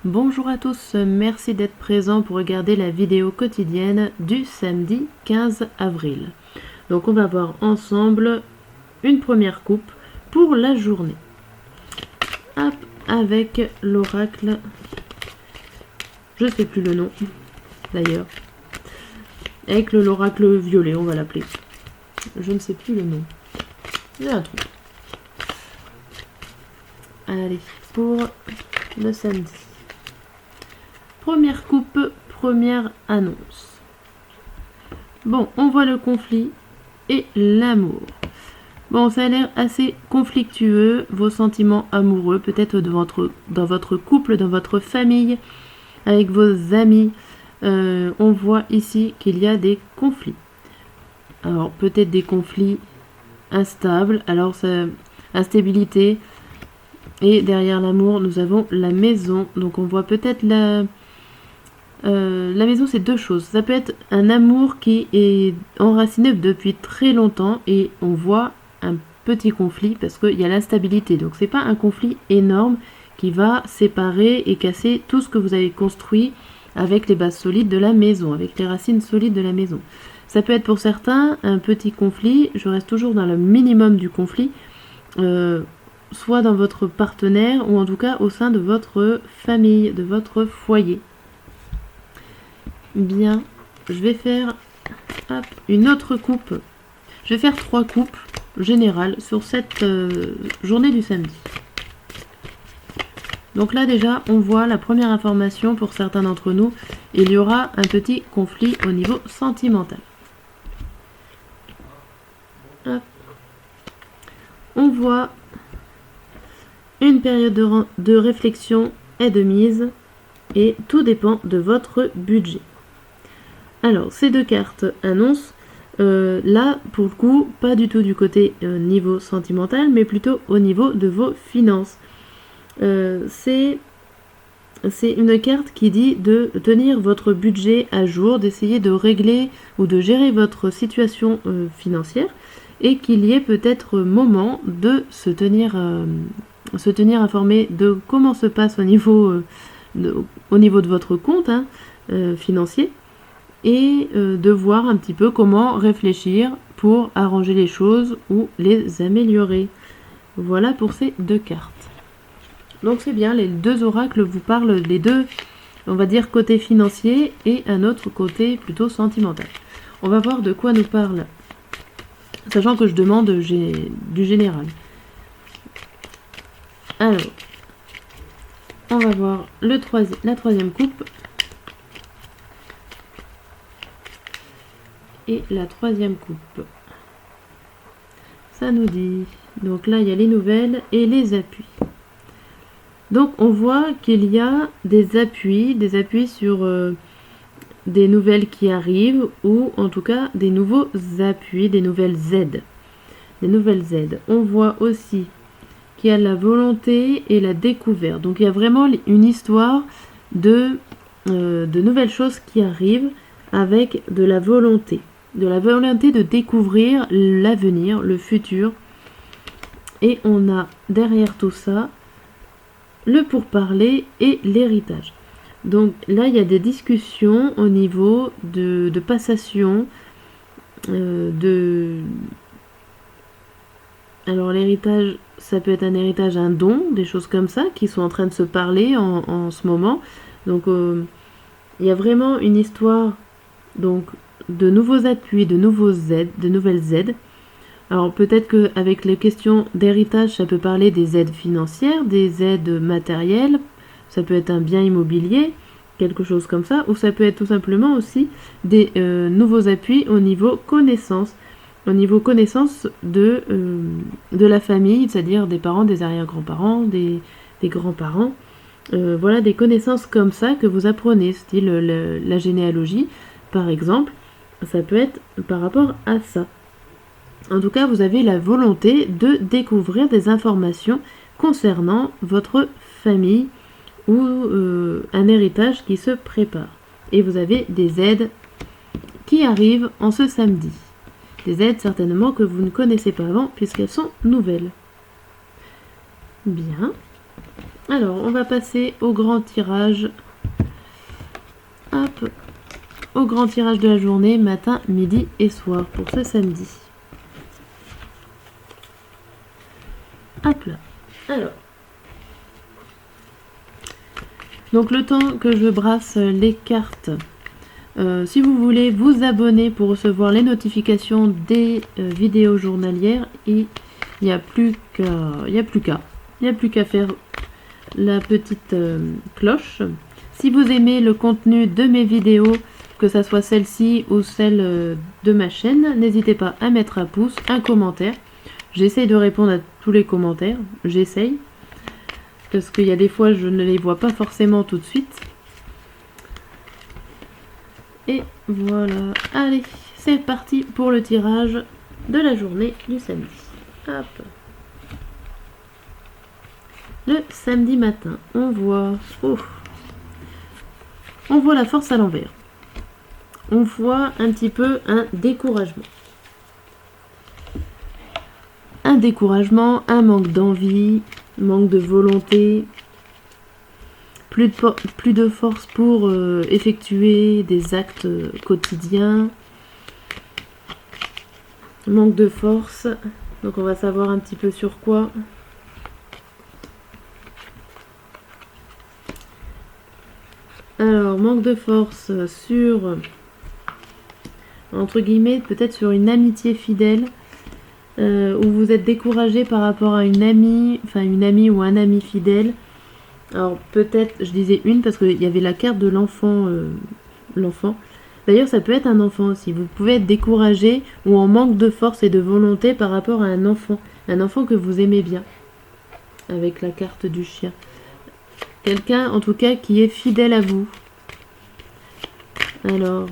Bonjour à tous, merci d'être présents pour regarder la vidéo quotidienne du samedi 15 avril. Donc on va voir ensemble une première coupe pour la journée. Hop, avec l'oracle, je sais plus le nom d'ailleurs, avec l'oracle violet on va l'appeler. Je ne sais plus le nom. J'ai un trou. Allez, pour le samedi. Première coupe, première annonce. Bon, on voit le conflit et l'amour. Bon, ça a l'air assez conflictueux, vos sentiments amoureux, peut-être dans votre couple, dans votre famille, avec vos amis. On voit ici qu'il y a des conflits. Alors, peut-être des conflits instables, alors instabilité. Et derrière l'amour, nous avons la maison. Donc, on voit peut-être la maison, c'est deux choses. Ça peut être un amour qui est enraciné depuis très longtemps et on voit un petit conflit parce qu'il y a l'instabilité. Donc c'est pas un conflit énorme qui va séparer et casser tout ce que vous avez construit avec les bases solides de la maison, avec les racines solides de la maison. Ça peut être pour certains un petit conflit. Je reste toujours dans le minimum du conflit, soit dans votre partenaire ou en tout cas au sein de votre famille, de votre foyer. Bien, je vais faire une autre coupe. Je vais faire 3 coupes générales sur cette journée du samedi. Donc là déjà, on voit la première information pour certains d'entre nous. Il y aura un petit conflit au niveau sentimental. Hop. On voit une période de réflexion et de mise et tout dépend de votre budget. Alors, ces deux cartes annoncent, là, pour le coup, pas du tout du côté niveau sentimental, mais plutôt au niveau de vos finances. C'est une carte qui dit de tenir votre budget à jour, d'essayer de régler ou de gérer votre situation financière, et qu'il y ait peut-être moment de se tenir informé de comment se passe au niveau de votre compte financier, et de voir un petit peu comment réfléchir pour arranger les choses ou les améliorer. Voilà pour ces deux cartes. Donc c'est bien, les deux oracles vous parlent, les deux, on va dire, côté financier et un autre côté plutôt sentimental. On va voir de quoi nous parle, sachant que je demande du général. Alors, on va voir la troisième coupe. Et la troisième coupe. Ça nous dit, donc là il y a les nouvelles et les appuis. Donc on voit qu'il y a des appuis sur des nouvelles qui arrivent, ou en tout cas des nouveaux appuis, des nouvelles aides. On voit aussi qu'il y a la volonté et la découverte. Donc il y a vraiment une histoire de nouvelles choses qui arrivent avec de la volonté de découvrir l'avenir, le futur. Et on a derrière tout ça le pourparler et l'héritage. Donc là, il y a des discussions au niveau de passation, alors l'héritage, ça peut être un héritage, un don, des choses comme ça, qui sont en train de se parler en ce moment. Donc il y a vraiment une histoire donc de nouveaux appuis, de nouvelles aides. Alors peut-être qu'avec les questions d'héritage, ça peut parler des aides financières, des aides matérielles, ça peut être un bien immobilier, quelque chose comme ça, ou ça peut être tout simplement aussi des nouveaux appuis au niveau connaissance de la famille, c'est-à-dire des parents, des arrière-grands-parents, des grands-parents. Voilà, des connaissances comme ça que vous apprenez, style la généalogie, par exemple. Ça peut être par rapport à ça. En tout cas, vous avez la volonté de découvrir des informations concernant votre famille ou un héritage qui se prépare. Et vous avez des aides qui arrivent en ce samedi. Des aides certainement que vous ne connaissez pas avant puisqu'elles sont nouvelles. Bien. Alors, on va passer au grand tirage. Hop, au grand tirage de la journée, matin, midi et soir pour ce samedi. Hop là. Alors. Donc le temps que je brasse les cartes, si vous voulez vous abonner pour recevoir les notifications des vidéos journalières, il n'y a plus qu'à faire la petite cloche. Si vous aimez le contenu de mes vidéos, que ce soit celle-ci ou celle de ma chaîne, n'hésitez pas à mettre un pouce, un commentaire. J'essaye de répondre à tous les commentaires, j'essaye. Parce qu'il y a des fois, je ne les vois pas forcément tout de suite. Et voilà. Allez, c'est parti pour le tirage de la journée du samedi. Hop. Le samedi matin, on voit la force à l'envers. On voit un petit peu un découragement. Un découragement, un manque d'envie, manque de volonté, plus de force pour effectuer des actes quotidiens, manque de force. Donc on va savoir un petit peu sur quoi. Alors, manque de force sur, entre guillemets, peut-être sur une amitié fidèle, où vous êtes découragé par rapport à une amie ou un ami fidèle. Alors peut-être, je disais une parce qu'il y avait la carte de l'enfant. L'enfant. D'ailleurs, ça peut être un enfant aussi. Vous pouvez être découragé ou en manque de force et de volonté par rapport à un enfant que vous aimez bien, avec la carte du chien. Quelqu'un, en tout cas, qui est fidèle à vous. Alors,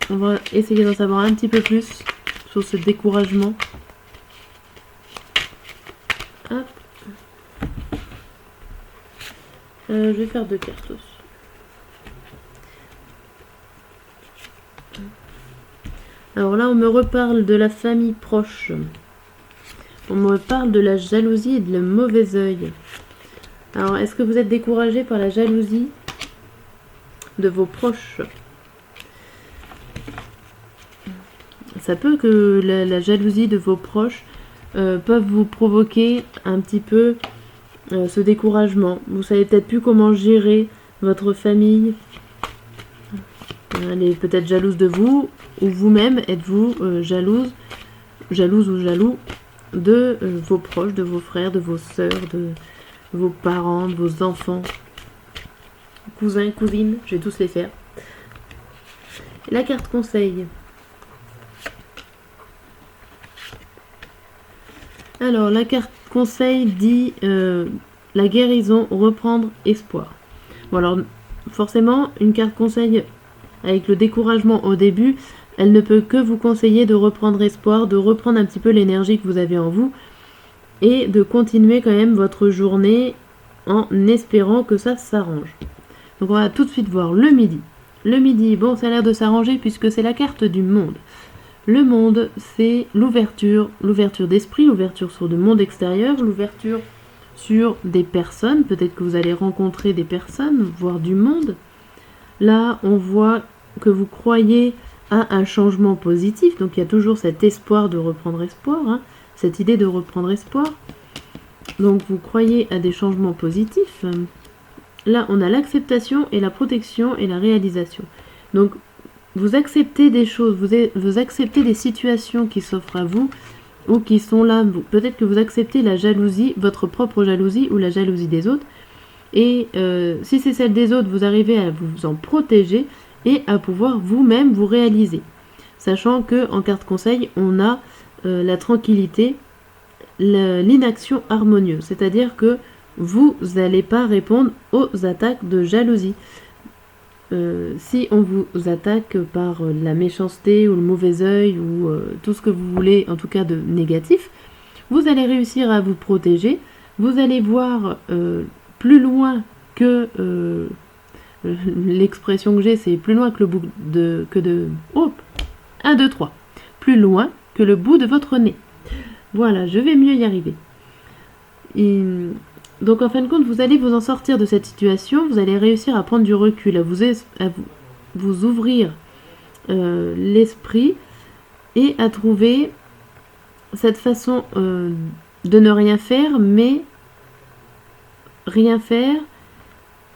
on va essayer d'en savoir un petit peu plus sur ce découragement. Hop. Je vais faire 2 cartes aussi. Alors là, on me reparle de la famille proche. On me parle de la jalousie et de le mauvais œil. Alors, est-ce que vous êtes découragé par la jalousie de vos proches? Ça peut que la jalousie de vos proches peuvent vous provoquer un petit peu ce découragement. Vous savez peut-être plus comment gérer votre famille. Elle est peut-être jalouse de vous, ou vous-même êtes-vous jalouse ou jaloux de vos proches, de vos frères, de vos sœurs, de vos parents, de vos enfants, cousins, cousines, je vais tous les faire. La carte conseil. Alors, la carte conseil dit la guérison, reprendre espoir. Bon, alors, forcément, une carte conseil avec le découragement au début, elle ne peut que vous conseiller de reprendre espoir, de reprendre un petit peu l'énergie que vous avez en vous et de continuer quand même votre journée en espérant que ça s'arrange. Donc on va tout de suite voir le midi. Le midi, bon, ça a l'air de s'arranger puisque c'est la carte du monde. Le monde, c'est l'ouverture d'esprit, l'ouverture sur le monde extérieur, l'ouverture sur des personnes. Peut-être que vous allez rencontrer des personnes, voir du monde. Là, on voit que vous croyez à un changement positif. Donc il y a toujours cet espoir de reprendre espoir, hein, cette idée de reprendre espoir. Donc vous croyez à des changements positifs. Là, on a l'acceptation et la protection et la réalisation. Donc vous acceptez des choses, vous acceptez des situations qui s'offrent à vous ou qui sont là. Peut-être que vous acceptez la jalousie, votre propre jalousie ou la jalousie des autres. Et si c'est celle des autres, vous arrivez à vous en protéger et à pouvoir vous-même vous réaliser. Sachant qu'en carte conseil, on a la tranquillité, l'inaction harmonieuse. C'est-à-dire que vous n'allez pas répondre aux attaques de jalousie. Si on vous attaque par la méchanceté ou le mauvais œil ou tout ce que vous voulez, en tout cas de négatif, vous allez réussir à vous protéger. Vous allez voir plus loin que l'expression que j'ai, c'est plus loin que le bout de 1, 2, 3. Plus loin que le bout de votre nez. Voilà, je vais mieux y arriver. Et Donc en fin de compte, vous allez vous en sortir de cette situation, vous allez réussir à prendre du recul, à vous ouvrir l'esprit et à trouver cette façon de ne rien faire, mais rien faire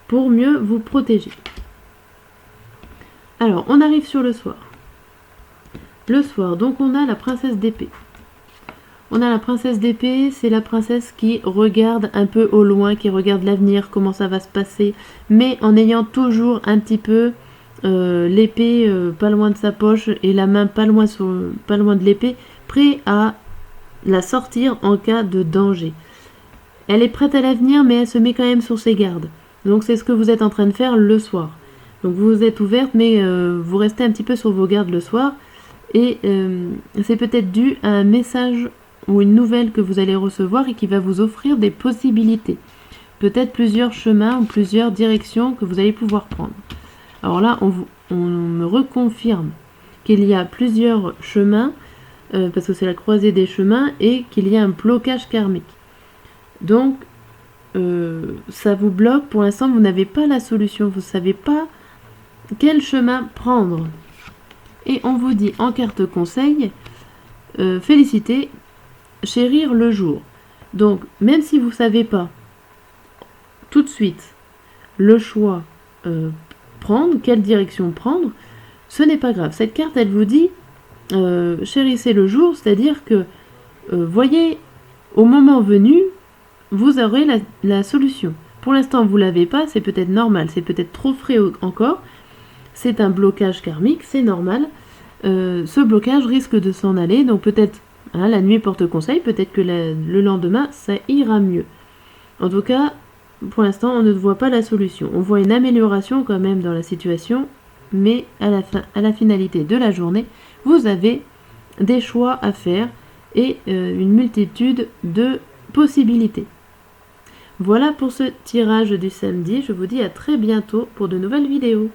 pour mieux vous protéger. Alors, on arrive sur le soir. Le soir, donc on a la princesse d'épée. On a la princesse d'épée, c'est la princesse qui regarde un peu au loin, qui regarde l'avenir, comment ça va se passer, mais en ayant toujours un petit peu l'épée pas loin de sa poche et la main pas loin de l'épée, prêt à la sortir en cas de danger. Elle est prête à l'avenir, mais elle se met quand même sur ses gardes. Donc c'est ce que vous êtes en train de faire le soir. Donc vous êtes ouverte, mais vous restez un petit peu sur vos gardes le soir. Et c'est peut-être dû à un message ou une nouvelle que vous allez recevoir et qui va vous offrir des possibilités. Peut-être plusieurs chemins ou plusieurs directions que vous allez pouvoir prendre. Alors là, on me reconfirme qu'il y a plusieurs chemins, parce que c'est la croisée des chemins, et qu'il y a un blocage karmique. Donc, ça vous bloque. Pour l'instant, vous n'avez pas la solution. Vous ne savez pas quel chemin prendre. Et on vous dit en carte conseil, féliciter, chérir le jour. Donc, même si vous ne savez pas tout de suite le choix prendre, quelle direction prendre, ce n'est pas grave. Cette carte, elle vous dit, chérissez le jour, c'est-à-dire que, voyez, au moment venu, vous aurez la solution. Pour l'instant, vous ne l'avez pas, c'est peut-être normal, c'est peut-être trop frais encore. C'est un blocage karmique, c'est normal. Ce blocage risque de s'en aller, donc peut-être la nuit porte conseil, peut-être que le lendemain, ça ira mieux. En tout cas, pour l'instant, on ne voit pas la solution. On voit une amélioration quand même dans la situation, mais à la finalité de la journée, vous avez des choix à faire et une multitude de possibilités. Voilà pour ce tirage du samedi. Je vous dis à très bientôt pour de nouvelles vidéos.